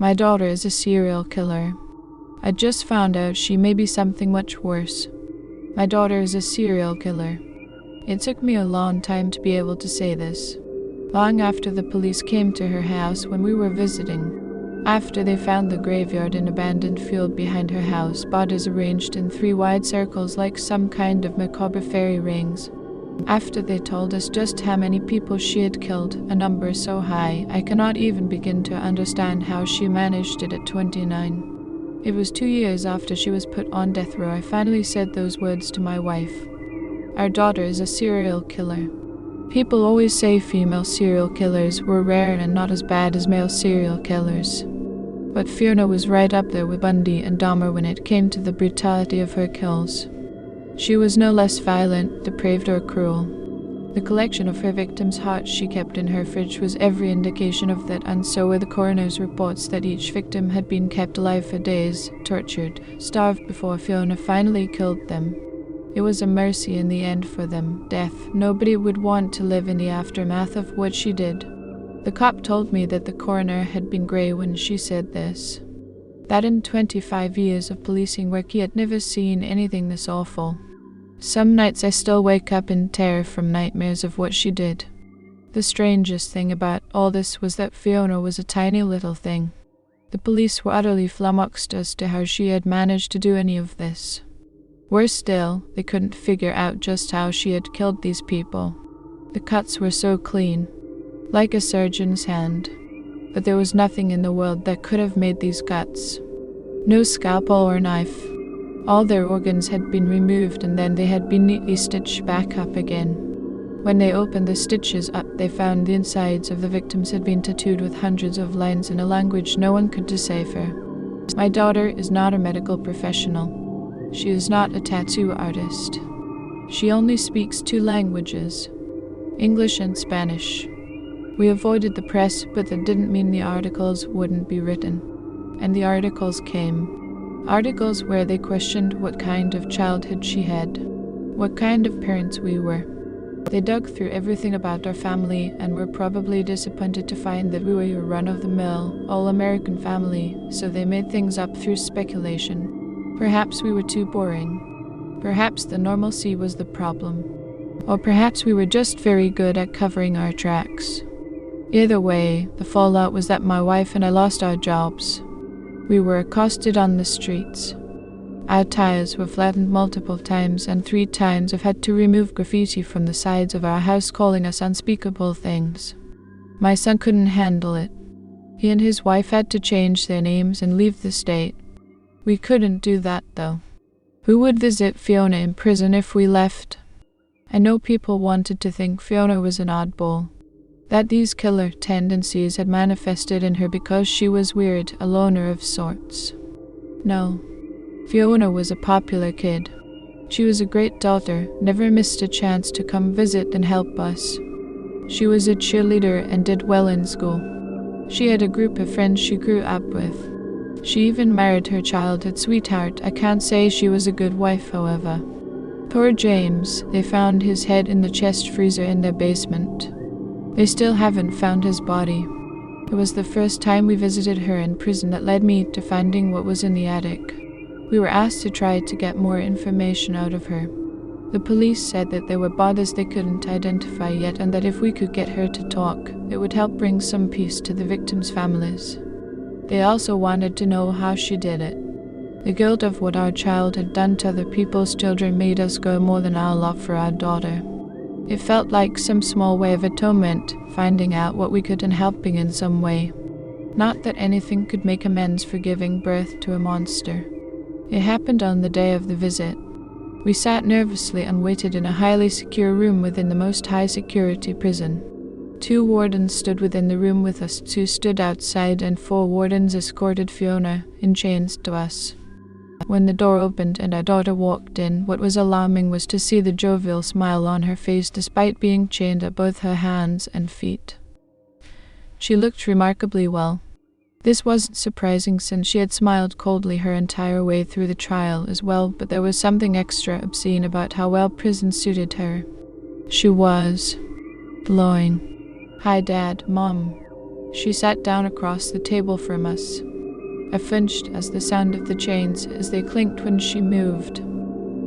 My daughter is a serial killer. I just found out she may be something much worse. My daughter is a serial killer. It took me a long time to be able to say this. Long after the police came to her house when we were visiting. After they found the graveyard and abandoned field behind her house, bodies arranged in 3 wide circles like some kind of macabre fairy rings. After they told us just how many people she had killed, a number so high, I cannot even begin to understand how she managed it at 29. It was 2 years after she was put on death row I finally said those words to my wife. Our daughter is a serial killer. People always say female serial killers were rare and not as bad as male serial killers. But Fiona was right up there with Bundy and Dahmer when it came to the brutality of her kills. She was no less violent, depraved, or cruel. The collection of her victims' hearts she kept in her fridge was every indication of that, and so were the coroner's reports that each victim had been kept alive for days, tortured, starved before Fiona finally killed them. It was a mercy in the end for them, death. Nobody would want to live in the aftermath of what she did. The cop told me that the coroner had been grey when she said this. That in 25 years of policing work he had never seen anything this awful. Some nights I still wake up in terror from nightmares of what she did. The strangest thing about all this was that Fiona was a tiny little thing. The police were utterly flummoxed as to how she had managed to do any of this. Worse still, they couldn't figure out just how she had killed these people. The cuts were so clean, like a surgeon's hand, but there was nothing in the world that could have made these cuts. No scalpel or knife. All their organs had been removed and then they had been neatly stitched back up again. When they opened the stitches up, they found the insides of the victims had been tattooed with hundreds of lines in a language no one could decipher. My daughter is not a medical professional. She is not a tattoo artist. She only speaks 2 languages, English and Spanish. We avoided the press, but that didn't mean the articles wouldn't be written. And the articles came. Articles where they questioned what kind of childhood she had, what kind of parents we were. They dug through everything about our family and were probably disappointed to find that we were a run-of-the-mill, all-American family, so they made things up through speculation. Perhaps we were too boring. Perhaps the normalcy was the problem. Or perhaps we were just very good at covering our tracks. Either way, the fallout was that my wife and I lost our jobs. We were accosted on the streets. Our tires were flattened multiple times, and 3 times I've had to remove graffiti from the sides of our house calling us unspeakable things. My son couldn't handle it. He and his wife had to change their names and leave the state. We couldn't do that, though. Who would visit Fiona in prison if we left? I know people wanted to think Fiona was an oddball, that these killer tendencies had manifested in her because she was weird, a loner of sorts. No, Fiona was a popular kid. She was a great daughter, never missed a chance to come visit and help us. She was a cheerleader and did well in school. She had a group of friends she grew up with. She even married her childhood sweetheart. I can't say she was a good wife, however. Poor James, they found his head in the chest freezer in their basement. They still haven't found his body. It was the first time we visited her in prison that led me to finding what was in the attic. We were asked to try to get more information out of her. The police said that there were bodies they couldn't identify yet, and that if we could get her to talk, it would help bring some peace to the victims' families. They also wanted to know how she did it. The guilt of what our child had done to other people's children made us go more than our love for our daughter. It felt like some small way of atonement, finding out what we could and helping in some way. Not that anything could make amends for giving birth to a monster. It happened on the day of the visit. We sat nervously and waited in a highly secure room within the most high-security prison. 2 wardens stood within the room with us, 2 stood outside, and 4 wardens escorted Fiona in chains to us. When the door opened and our daughter walked in, what was alarming was to see the jovial smile on her face despite being chained at both her hands and feet. She looked remarkably well. This wasn't surprising since she had smiled coldly her entire way through the trial as well, but there was something extra obscene about how well prison suited her. She was glowing. "Hi, Dad, Mom." She sat down across the table from us. I flinched as the sound of the chains as they clinked when she moved.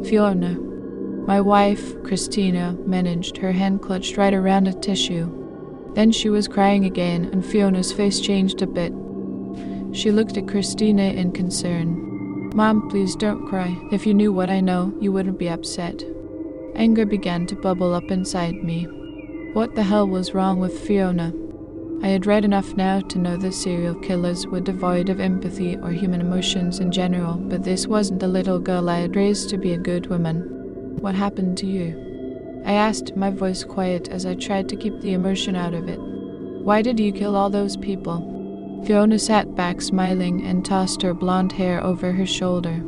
Fiona. My wife, Christina, managed, her hand clutched right around a tissue. Then she was crying again, and Fiona's face changed a bit. She looked at Christina in concern. Mom, please don't cry. If you knew what I know, you wouldn't be upset. Anger began to bubble up inside me. What the hell was wrong with Fiona? I had read enough now to know that serial killers were devoid of empathy or human emotions in general, but this wasn't the little girl I had raised to be a good woman. What happened to you? I asked, my voice quiet as I tried to keep the emotion out of it. Why did you kill all those people? Fiona sat back smiling and tossed her blonde hair over her shoulder.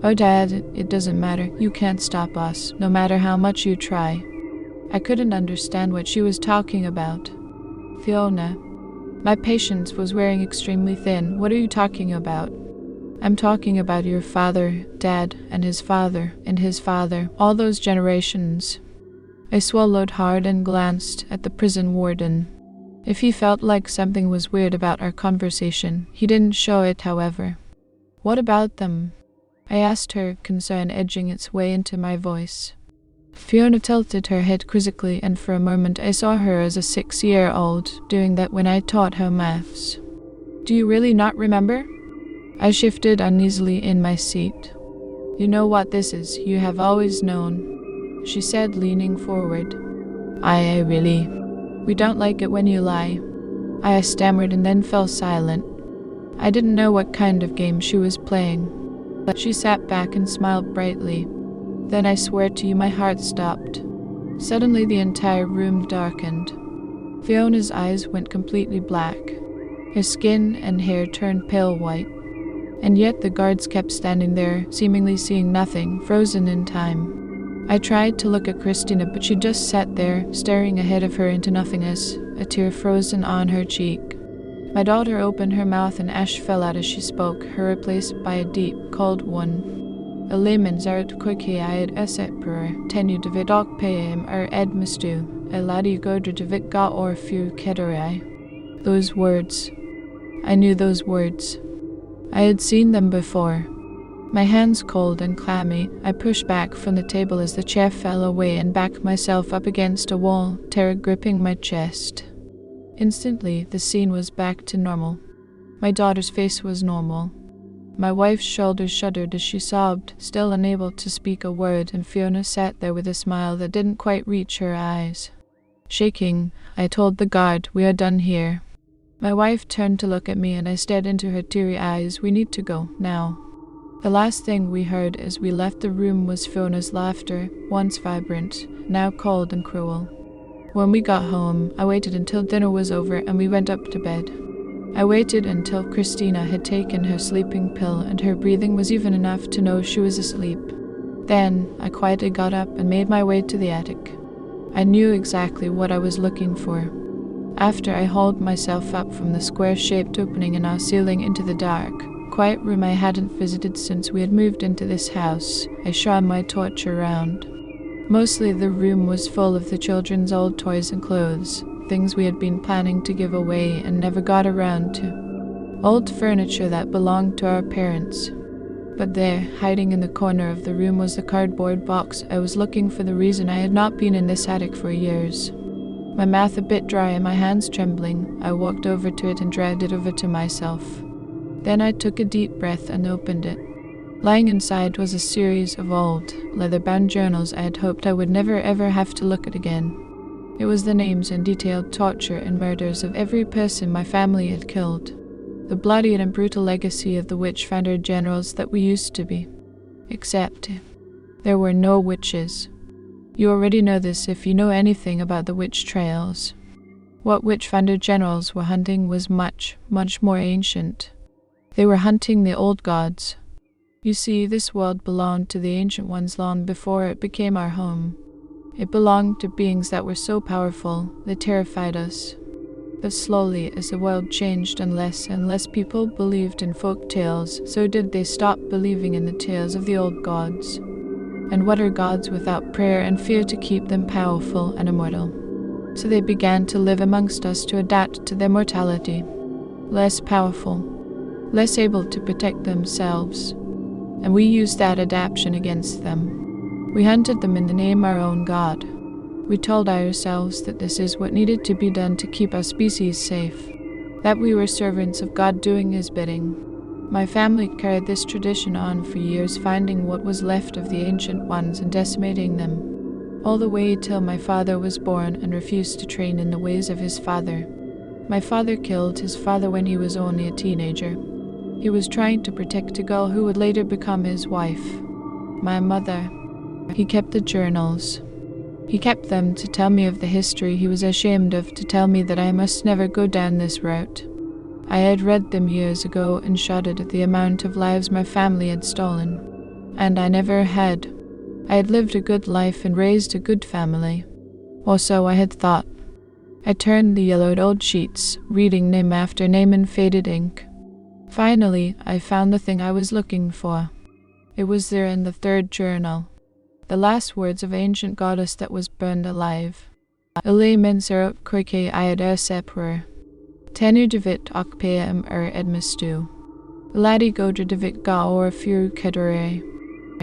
Oh, Dad, it doesn't matter. You can't stop us, no matter how much you try. I couldn't understand what she was talking about. Fiona. My patience was wearing extremely thin. What are you talking about? I'm talking about your father, Dad, and his father, all those generations. I swallowed hard and glanced at the prison warden. If he felt like something was weird about our conversation, he didn't show it, however. What about them? I asked her, concern edging its way into my voice. Fiona tilted her head quizzically, and for a moment I saw her as a 6-year-old, doing that when I taught her maths. Do you really not remember? I shifted uneasily in my seat. You know what this is, you have always known, she said, leaning forward. I really. We don't like it when you lie. I stammered and then fell silent. I didn't know what kind of game she was playing. But she sat back and smiled brightly. Then I swear to you my heart stopped. Suddenly the entire room darkened. Fiona's eyes went completely black. Her skin and hair turned pale white. And yet the guards kept standing there, seemingly seeing nothing, frozen in time. I tried to look at Christina, but she just sat there, staring ahead of her into nothingness, a tear frozen on her cheek. My daughter opened her mouth and ash fell out as she spoke, her replaced by a deep, cold one. Alemen zaret quickiaid esepur, tenu david ok peim edmustu, eladi godra david ga or few kederai. Those words. I knew those words. I had seen them before. My hands cold and clammy, I pushed back from the table as the chair fell away and backed myself up against a wall, terror gripping my chest. Instantly, the scene was back to normal. My daughter's face was normal. My wife's shoulders shuddered as she sobbed, still unable to speak a word, and Fiona sat there with a smile that didn't quite reach her eyes. Shaking, I told the guard, we are done here. My wife turned to look at me, and I stared into her teary eyes. We need to go, now. The last thing we heard as we left the room was Fiona's laughter, once vibrant, now cold and cruel. When we got home, I waited until dinner was over and we went up to bed. I waited until Christina had taken her sleeping pill and her breathing was even enough to know she was asleep. Then I quietly got up and made my way to the attic. I knew exactly what I was looking for. After I hauled myself up from the square-shaped opening in our ceiling into the dark, quiet room I hadn't visited since we had moved into this house, I shone my torch around. Mostly the room was full of the children's old toys and clothes, things we had been planning to give away and never got around to. Old furniture that belonged to our parents. But there, hiding in the corner of the room, was the cardboard box I was looking for, the reason I had not been in this attic for years. My mouth a bit dry and my hands trembling, I walked over to it and dragged it over to myself. Then I took a deep breath and opened it. Lying inside was a series of old, leather-bound journals I had hoped I would never ever have to look at again. It was the names and detailed torture and murders of every person my family had killed. The bloody and brutal legacy of the witch-finder generals that we used to be. Except, there were no witches. You already know this if you know anything about the witch trails. What witch-finder generals were hunting was much, much more ancient. They were hunting the old gods. You see, this world belonged to the ancient ones long before it became our home. It belonged to beings that were so powerful, they terrified us. But slowly, as the world changed and less people believed in folk tales, so did they stop believing in the tales of the old gods. And what are gods without prayer and fear to keep them powerful and immortal? So they began to live amongst us to adapt to their mortality, less powerful, less able to protect themselves, and we used that adaptation against them. We hunted them in the name of our own God. We told ourselves that this is what needed to be done to keep our species safe, that we were servants of God doing His bidding. My family carried this tradition on for years, finding what was left of the ancient ones and decimating them, all the way till my father was born and refused to train in the ways of his father. My father killed his father when he was only a teenager. He was trying to protect a girl who would later become his wife, my mother. He kept the journals. He kept them to tell me of the history he was ashamed of, to tell me that I must never go down this route. I had read them years ago and shuddered at the amount of lives my family had stolen. And I never had. I had lived a good life and raised a good family. Or so I had thought. I turned the yellowed old sheets, reading name after name in faded ink. Finally, I found the thing I was looking for. It was there in the third journal. The last words of ancient goddess that was burned alive. Ile menser croike iad sepur. Tenu divit ocpeam edmistu. Ladi godra divit ga or furu kedere.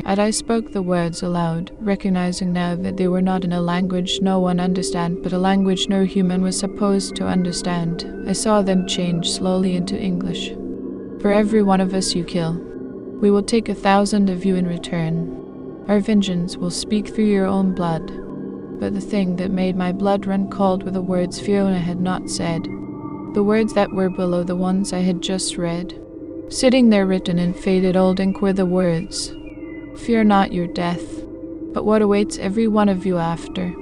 And I spoke the words aloud, recognizing now that they were not in a language no one understand, but a language no human was supposed to understand. I saw them change slowly into English. For every one of us you kill, we will take 1,000 of you in return. Our vengeance will speak through your own blood. But the thing that made my blood run cold were the words Fiona had not said, the words that were below the ones I had just read. Sitting there written in faded old ink were the words, "Fear not your death, but what awaits every one of you after."